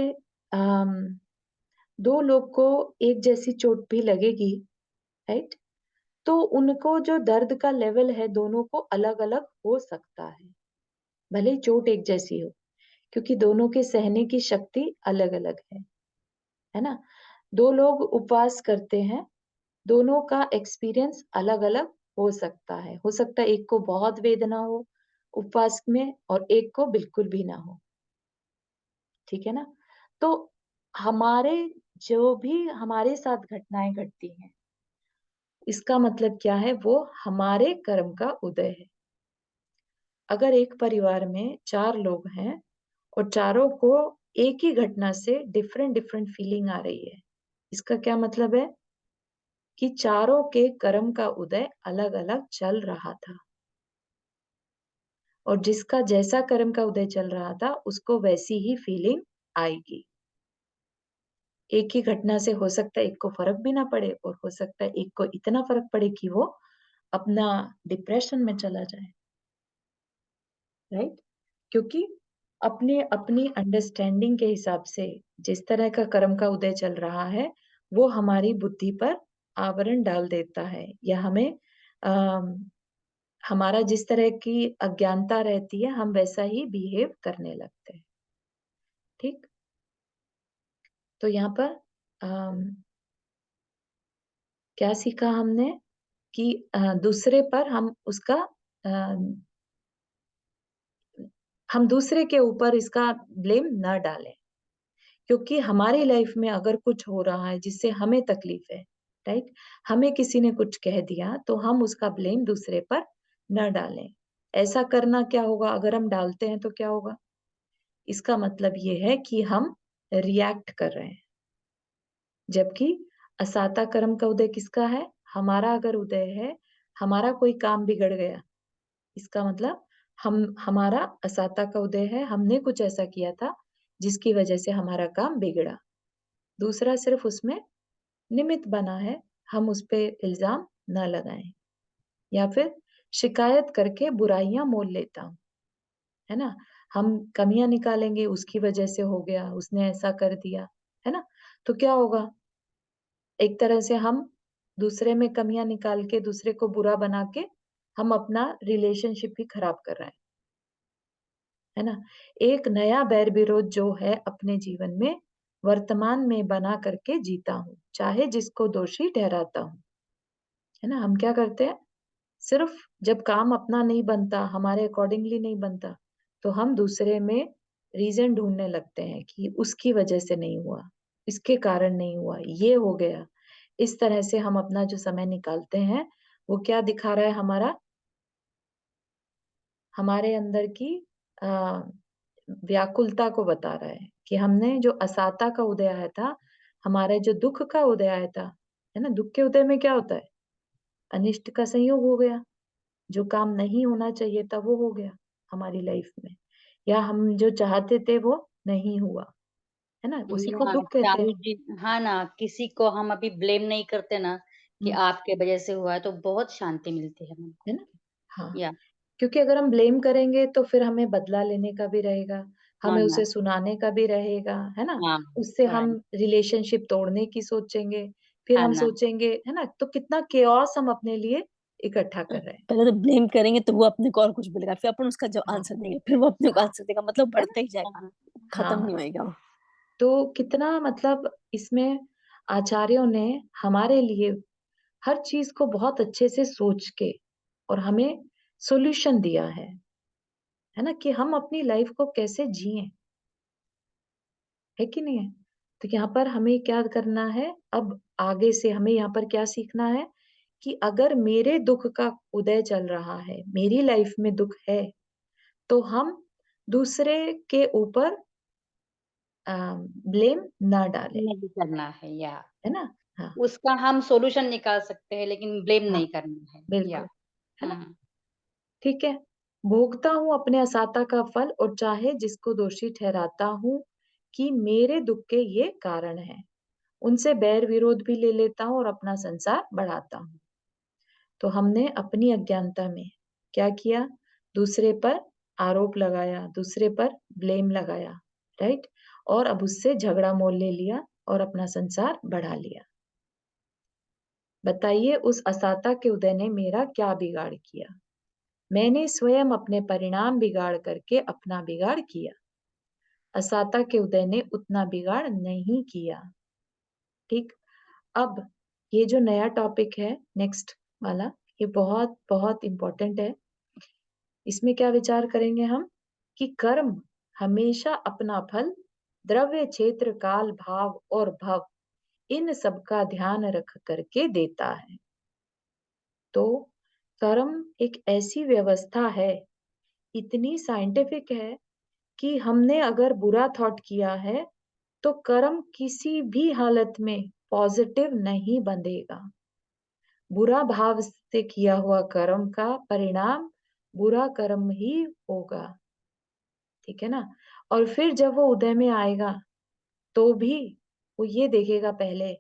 अम, 2 लोग को एक जैसी चोट भी लगेगी, राइट? तो उनको जो दर्द का लेवल है, दोनों को अलग-अलग हो सकता है, भले ही चोट एक जैसी हो, क्योंकि दोनों के सहने की शक्ति अलग-अलग है ना? 2 लोग उपवास करते हैं, दोनों का एक्सपीरियंस अलग-अलग हो सकता है। हो सकता है एक को बहुत वेदना हो उपवास में और एक को बिल्कुल भी ना हो, ठीक है ना? तो हमारे जो भी हमारे साथ घटनाएँ घटती हैं, इसका मतलब क्या है? वो हमारे कर्म का उदय है। अगर एक परिवार में 4 लोग हैं और चारों को एक ही घटना से डिफरेंट डिफरेंट फीलिंग आ रही है, इसका क्या मतलब है? कि चारों के कर्म का उदय अलग-अलग चल रहा था। और जिसका जैसा कर्म का उदय चल रहा था, उसको वैसी ही फीलिंग आएगी। एक ही घटना से हो सकता है एक को फ़र्क भी ना पड़े और हो सकता है एक को इतना फ़र्क पड़े कि वो अपना डिप्रेशन में चला जाए, राइट? क्योंकि अपने अपनी अंडरस्टैंडिंग के हिसाब से जिस तरह का कर्म का उदय चल रहा है, वो हमारी बुद्धि पर आवरण डाल देता है या हमें अम, हमारा जिस तरह की अज्ञानता रहती है, हम वैसा ही बिहेव करने लगते हैं, ठीक? तो यहाँ पर अम, क्या सीखा हमने कि दूसरे पर अ, हम दूसरे के ऊपर इसका ब्लेम ना डालें, क्योंकि हमारी लाइफ में अगर कुछ हो रहा है जिससे हमें तकलीफ है, राइट? हमें किसी ने कुछ कह दिया, तो हम उसका ब्लेम दूसरे पर ना डालें। ऐसा करना क्या होगा, अगर हम डालते हैं तो क्या होगा? इसका मतलब ये है कि हम रिएक्ट कर रहे हैं। जबकि असाता कर्म का उदय किसका है? हमारा अगर उदय है, हमारा कोई काम बिगड़ गया, इसका मतलब हम हमारा असाता का उदय है, हमने कुछ ऐसा किया था, जिसकी वजह से हमारा काम बिगड़ा। दूसरा सिर्फ उसमें निमित्त बना है, हम उस पे इल्ज़ाम ना लगाएँ। या फिर शिकायत करके बुराइयाँ मोल लेता हूँ, है ना? हम कमियाँ निकालेंगे, उसकी वजह से हो गया, उसने ऐसा कर दिया, है ना? तो क्या होगा? एक तरह से हम दूसरे में कमियाँ निकाल के दूसरे को बुरा बना के हम अपना रिलेशनशिप ही खराब कर रहे हैं, है ना? एक नया बैर विरोध जो है अपने जीवन में वर्तमान में बना करके जीता हूँ, चाहे जिसको दोषी ठहराता हूँ। है ना? हम क्या करते हैं, सिर्फ जब काम अपना नहीं बनता, हमारे अकॉर्डिंगली नहीं बनता, तो हम दूसरे में रीज़न ढूँढने लगते हैं कि उसकी वजह से नहीं हुआ, इसके कारण नहीं हुआ, ये हो गया। इस तरह से हम अपना जो समय निकालते हैं, वो क्या दिखा रहा है हमारा? हमारे अंदर की अ, व्याकुलता को बता रहा है कि हमने जो असाता का उदय आया था, हमारे जो दुःख का उदय आया था, है ना? दुःख के उदय में क्या होता है? अनिष्ट का संयोग हो गया। जो काम नहीं होना चाहिए था वो हो गया हमारी लाइफ में, या हम जो चाहते थे वो नहीं हुआ, है ना? उसी को हाँ, दुःख कहते हैं। हाँ ना, किसी को हम अभी ब्लेम नहीं करते ना कि हुँ, आपके वजह से हुआ है, तो बहुत शांति मिलती है मन है को। ना? हाँ, या क्योंकि अगर हम ब्लेम करेंगे तो फिर हमें बदला लेने का भी रहेगा, हाँ हमें ना, उसे सुनाने का भी रहेगा, है ना? हाँ, उससे हम राइट, रिलेशनशिप तोड़ने की सोचेंगे, फिर हाँ हम ना, सोचेंगे, है ना? तो कितना केओस हम अपने लिए इकट्ठा कर रहे हैं। पहले तो ब्लेम करेंगे तो वो अपने को और कुछ बोलेगा, फिर अपन उसका जब हाँ, आंसर देंगे, फिर वो अपने को हाँ, आंसर देगा, मतलब है ना? बढ़ता ही जाएगा, हाँ, खत्म हाँ। नहीं होएगा वो। तो कितना मतलब इसमें आचार्यों ने हमारे लिए हर चीज़ को बहुत अच्छे से सोच के और हमें सॉल्यूशन दिया है ना? कि हम अपनी लाइफ को कैसे जिएँ, है कि नहीं है? तो यहाँ पर हमें क्या करना है, अब आगे से हमें यहाँ पर क्या सीखना है कि अगर मेरे दुःख का उदय चल रहा है, मेरी लाइफ में दुःख है, तो हम दूसरे के ऊपर अ, ब्लेम ना डालें, नहीं करना है या है ना? हाँ, उसका हम सॉल्यूशन निकाल सकते हैं, लेकिन ब्लेम हाँ, नहीं करना है। या बिल्कुल, है ना? हाँ, ठीक है। भोगता हूँ अपने असाता का फल और चाहे जिसको दोषी ठहराता हूँ कि मेरे दुःख के ये कारण हैं। उनसे बैर विरोध भी ले लेता हूँ और अपना संसार बढ़ाता हूँ। तो हमने अपनी अज्ञानता में क्या किया? दूसरे पर आरोप लगाया, दूसरे पर ब्लेम लगाया, राइट? और अब उससे झगड़ा मोल ले लिया और अपना संसार बढ़ा लिया। बताइए उस असाता के उदय ने मेरा क्या बिगाड़ किया? मैंने स्वयं अपने परिणाम बिगाड़ करके अपना बिगाड़ किया। असाता के उदय ने उतना बिगाड़ नहीं किया। ठीक? अब ये जो नया टॉपिक है नेक्स्ट वाला, ये बहुत बहुत इम्पोर्टेंट है। इसमें क्या विचार करेंगे हम कि कर्म हमेशा अपना फल द्रव्य क्षेत्र काल भाव और भव इन सब का ध्यान रख करके देता है। तो कर्म एक ऐसी व्यवस्था है, इतनी साइंटिफिक है कि हमने अगर बुरा थॉट किया है, तो कर्म किसी भी हालत में पॉजिटिव नहीं बंधेगा। बुरा भाव से किया हुआ कर्म का परिणाम बुरा कर्म ही होगा, ठीक है ना? और फिर जब वो उदय में आएगा, तो भी वो ये देखेगा पहले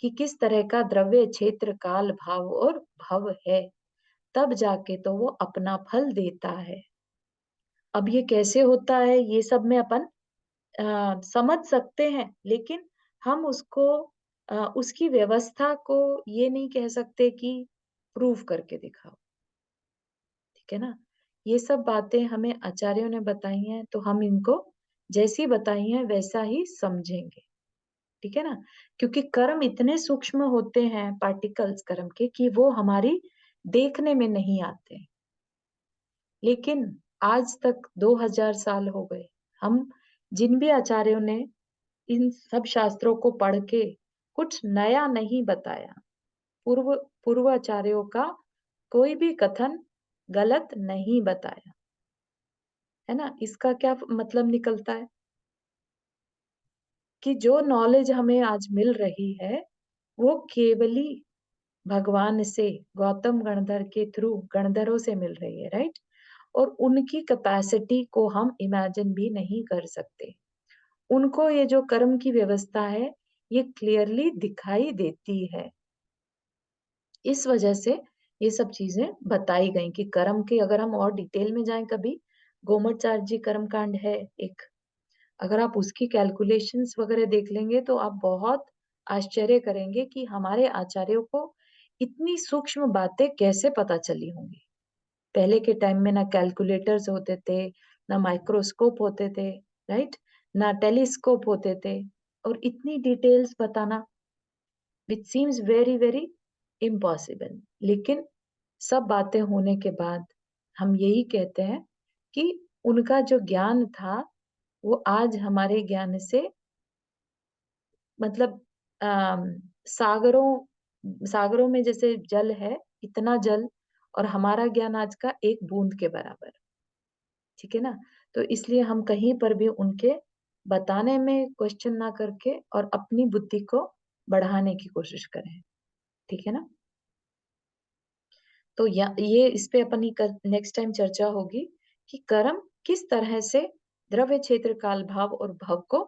कि किस तरह का द्रव्य क्षेत्र काल भाव और भव है, तब जाके तो वो अपना फल देता है। अब ये कैसे होता है, ये सब में अपन समझ सकते हैं, लेकिन हम उसको उसकी व्यवस्था को ये नहीं कह सकते कि प्रूव करके दिखाओ, ठीक है ना? ये सब बातें हमें आचार्यों ने बताई हैं, तो हम इनको जैसी बताई हैं वैसा ही समझेंगे, ठीक है ना? क्योंकि कर्म इतने सूक्ष्म होते हैं पार्टिकल्स कर्म के कि वो हमारी देखने में नहीं आते। लेकिन आज तक 2000 साल हो गए, हम जिन भी आचार्यों ने इन सब शास्त्रों को पढ़ के कुछ नया नहीं बताया। पूर्व पूर्वाचार्यों का कोई भी कथन गलत नहीं बताया, है ना? इसका क्या मतलब निकलता है कि जो नॉलेज हमें आज मिल रही है, वो केवली भगवान से, गौतम गणधर के थ्रू गणधरों से मिल रही है, राइट? और उनकी कैपेसिटी को हम इमेजिन भी नहीं कर सकते। उनको ये जो कर्म की व्यवस्था है, ये क्लियरली दिखाई देती है। इस वजह से ये सब चीज़ें बताई गई कि कर्म के अगर हम और डिटेल में जाएँ कभी, गोमटाचार्य जी कर्म कांड है एक, अगर आप उसकी कैलकुलेशंस वगैरह देख लेंगे तो आप बहुत आश्चर्य करेंगे कि हमारे आचार्यों को इतनी सूक्ष्म बातें कैसे पता चली होंगी। पहले के टाइम में ना कैलकुलेटर्स होते थे, ना माइक्रोस्कोप होते थे, राइट? ना टेलीस्कोप होते थे, और इतनी डिटेल्स बताना which seems very very impossible. लेकिन सब बातें होने के बाद हम यही कहते हैं कि उनका जो ज्ञान था वो आज हमारे ज्ञान से मतलब अम, सागरों सागरों में जैसे जल है, इतना जल, और हमारा ज्ञान आज का एक बूंद के बराबर, ठीक है ना? तो इसलिए हम कहीं पर भी उनके बताने में क्वेश्चन ना करके और अपनी बुद्धि को बढ़ाने की कोशिश करें, ठीक है ना? तो ये इस पे अपनी नेक्स्ट टाइम चर्चा होगी कि कर्म किस तरह से द्रव्य क्षेत्र काल भाव और भव को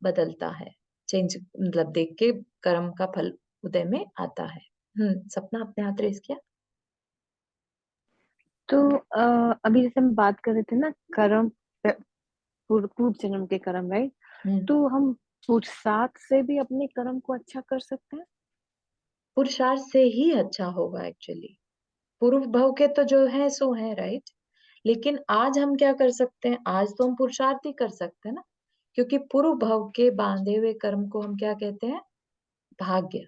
बदलता है, चेंज मतलब देख के कर्म का फल उदय में आता है। सपना आपने हाथ रेस किया। तो अभी जैसे हम बात कर रहे थे ना, कर्म, पूर्व जन्म के कर्म, राइट? हम्म तो हम पुरुषार्थ से भी अपने कर्म को अच्छा कर सकते हैं। पुरुषार्थ से ही अच्छा होगा एक्चुअली। पूर्व भव के तो जो है सो है, राइट? लेकिन आज हम क्या कर सकते हैं? आज तो हम पुरुषार्थ ही कर सकते हैं ना, क्योंकि पूर्व भव के बांधे हुए कर्म को हम क्या कहते हैं? भाग्य,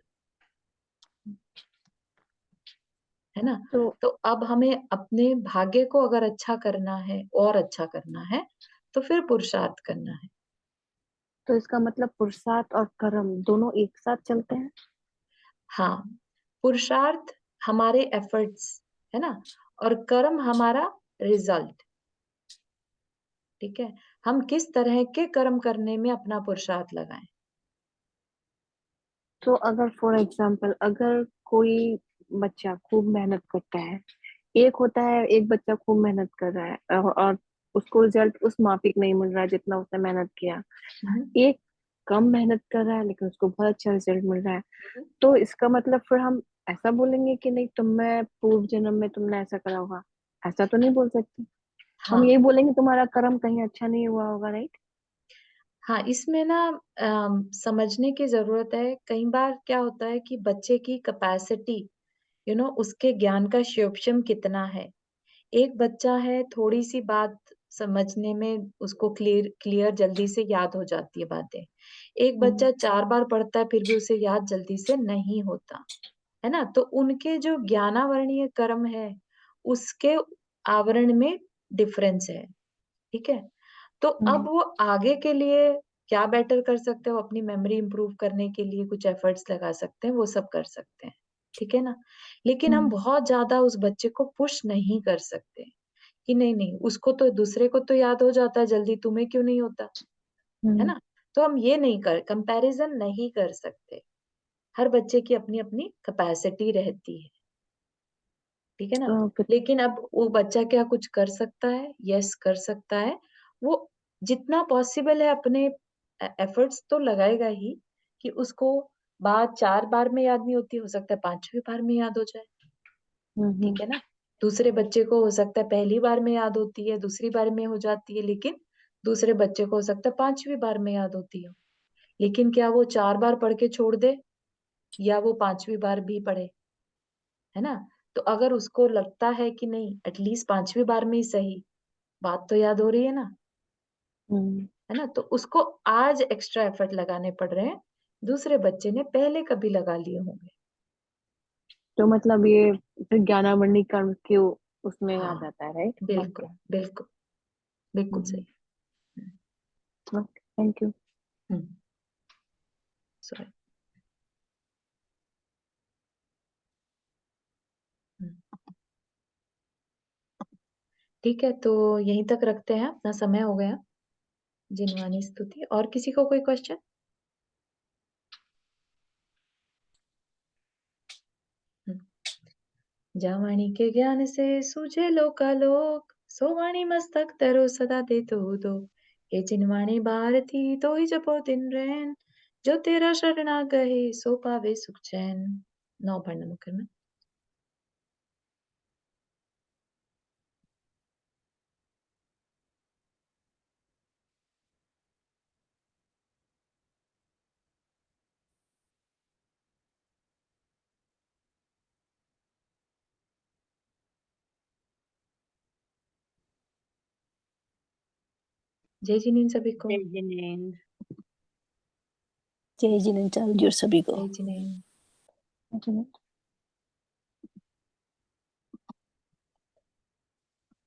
है ना? तो तो अब हमें अपने भाग्य को अगर अच्छा करना है और अच्छा करना है तो फिर पुरुषार्थ करना है। इसका मतलब पुरुषार्थ और कर्म दोनों एक साथ चलते हैं। हाँ, पुरुषार्थ हमारे एफर्ट्स, है ना, और कर्म हमारा रिजल्ट, ठीक है? हम किस तरह के कर्म करने में अपना पुरुषार्थ लगाएं। तो अगर फॉर एग्जाम्पल, अगर कोई बच्चा खूब मेहनत करता है, एक होता है एक बच्चा खूब मेहनत कर रहा है और उसको रिजल्ट उस माफिक नहीं मिल रहा है जितना उसने मेहनत किया। हम्म, एक कम मेहनत कर रहा है लेकिन उसको बहुत अच्छा रिजल्ट मिल रहा है। हम्म। तो इसका मतलब फिर हम ऐसा बोलेंगे कि नहीं, तुमने पूर्व जन्म में तुमने ऐसा करा होगा? ऐसा तो नहीं बोल सकते। हम हाँ, यही बोलेंगे तुम्हारा कर्म कहीं अच्छा नहीं हुआ होगा, राइट? हाँ, इसमें ना समझने की जरूरत है। कई बार क्या होता है कि बच्चे की कैपेसिटी, उसके ज्ञान का क्षोभक्षम कितना है। एक बच्चा है, थोड़ी सी बात समझने में उसको क्लियर क्लियर जल्दी से याद हो जाती है बातें। एक हम्म। बच्चा 4 बार पढ़ता है फिर भी उसे याद जल्दी से नहीं होता, है ना? तो उनके जो ज्ञानावरणीय कर्म है, उसके आवरण में डिफरेंस है, ठीक है? तो अब हम्म। वो आगे के लिए क्या बेटर कर सकते हो, अपनी मेमोरी इंप्रूव करने के लिए कुछ एफर्ट्स लगा सकते हैं, वो सब कर सकते हैं, ठीक है ना? लेकिन हम हम्म। बहुत ज्यादा उस बच्चे को पुश नहीं कर सकते कि नहीं नहीं, उसको तो दूसरे को तो याद हो जाता है जल्दी, तुम्हें क्यों नहीं होता, है हम्म। ना? तो हम ये नहीं कर कंपैरिजन नहीं कर सकते। हर बच्चे की अपनी अपनी कैपेसिटी रहती है, ठीक है ना? ओके। लेकिन अब वो बच्चा क्या कुछ कर सकता है? यस, कर सकता है। वो जितना पॉसिबल है अपने एफर्ट्स तो लगाएगा ही कि उसको बात 4 बार में याद नहीं होती, हो सकता है 5वीं बार में याद हो जाए, ठीक हम्म। है ना? दूसरे बच्चे को हो सकता है पहली बार में याद होती है, दूसरी बार में हो जाती है, लेकिन दूसरे बच्चे को हो सकता है 5वीं बार में याद होती हो। लेकिन क्या वो 4 बार पढ़ के छोड़ दे या वो 5वीं बार भी पढ़े, है ना? तो अगर उसको लगता है कि नहीं, एटलीस्ट 5वीं बार में ही सही, बात तो याद हो रही है ना, हम्म। है ना? तो उसको आज एक्स्ट्रा एफर्ट लगाने पड़ रहे हैं, दूसरे बच्चे ने पहले कभी लगा लिए होंगे। तो मतलब ये फिर ज्ञानामणि कर्म क्यों उसमें आ हाँ, जाता है, राइट? बिल्कुल, ओके। बिल्कुल, बिल्कुल हम्म। सही। हुँ, ओके, थैंक यू। हुँ, सॉरी। हुँ, ठीक है, तो यहीं तक रखते हैं, अपना समय हो गया। जिनवानी स्तुति, और किसी को कोई क्वेश्चन? हुँ। जा वाणी के ज्ञान से सूझे लोकालोक, सो वाणी मस्तक तरो सदा दे तो दो। हे जिनवाणी भारती तो ही जपो दिन रैन, जो तेरा शरणा गए सो पावे सुख चैन। 9 पढ़ना मुकर में। जय जिनेंद्र सभी को। जय जिनेंद्र। जय जिनेंद्र सभी को। जय जिनेंद्र। जिनेंद्र।